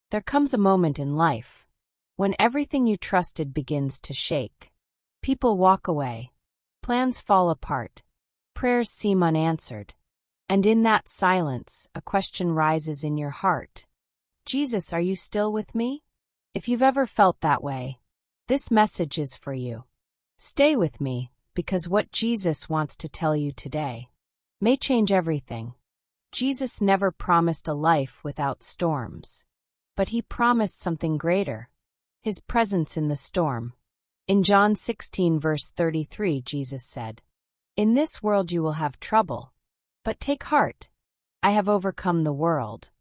There comes a moment in life when everything you trusted begins to shake. People walk away. Plans fall apart. Prayers seem unanswered. And in that silence, a question rises in your heart. Jesus, are you still with me? If you've ever felt that way, this message is for you. Stay with me, because what Jesus wants to tell you today may change everything. Jesus never promised a life without storms. But he promised something greater, his presence in the storm. In John 16 verse 33, Jesus said, "In this world you will have trouble. But take heart, I have overcome the world."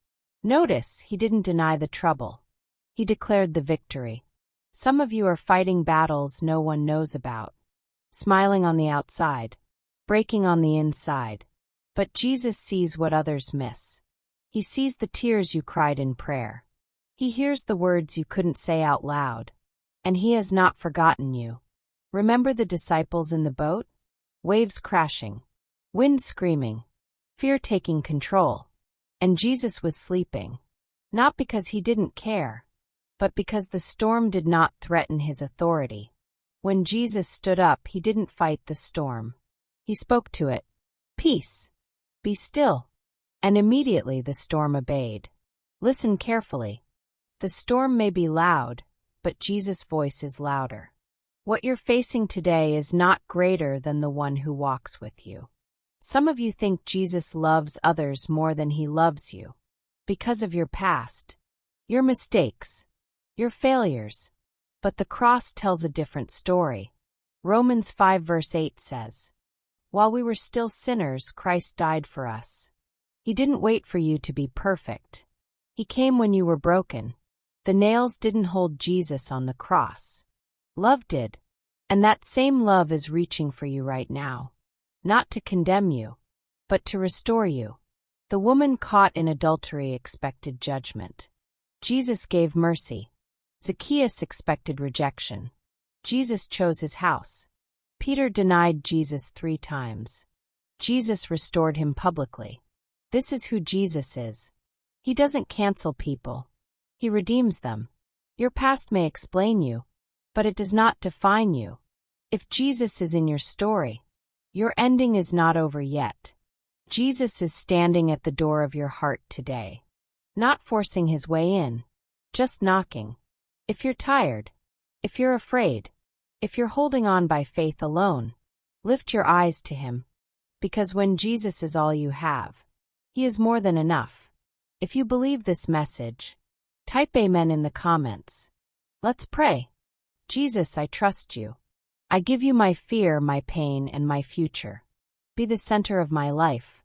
Notice, he didn't deny the trouble. He declared the victory. Some of you are fighting battles no one knows about, smiling on the outside, breaking on the inside. But Jesus sees what others miss. He sees the tears you cried in prayer. He hears the words you couldn't say out loud. And he has not forgotten you. Remember the disciples in the boat? Waves crashing, wind screaming, fear taking control. And Jesus was sleeping. Not because he didn't care, but because the storm did not threaten his authority. When Jesus stood up, he didn't fight the storm. He spoke to it. "Peace, be still." And immediately the storm obeyed. Listen carefully. The storm may be loud, but Jesus' voice is louder. What you're facing today is not greater than the one who walks with you. Some of you think Jesus loves others more than he loves you, because of your past, your mistakes, your failures. But the cross tells a different story. Romans 5 verse 8 says, "While we were still sinners, Christ died for us." He didn't wait for you to be perfect. He came when you were broken. The nails didn't hold Jesus on the cross. Love did. And that same love is reaching for you right now. Not to condemn you, but to restore you. The woman caught in adultery expected judgment. Jesus gave mercy. Zacchaeus expected rejection. Jesus chose his house. Peter denied Jesus 3 times. Jesus restored him publicly. This is who Jesus is. He doesn't cancel people. He redeems them. Your past may explain you, but it does not define you. If Jesus is in your story, your ending is not over yet. Jesus is standing at the door of your heart today, not forcing his way in, just knocking. If you're tired, if you're afraid, if you're holding on by faith alone, lift your eyes to him. Because when Jesus is all you have, he is more than enough. If you believe this message, type Amen in the comments. Let's pray. Jesus, I trust you. I give you my fear, my pain, and my future. Be the center of my life.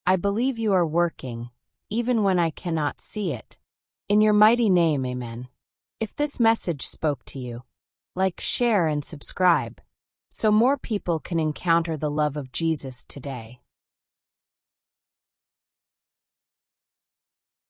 I believe you are working, even when I cannot see it. In your mighty name, Amen. If this message spoke to you, like, share, and subscribe, so more people can encounter the love of Jesus today.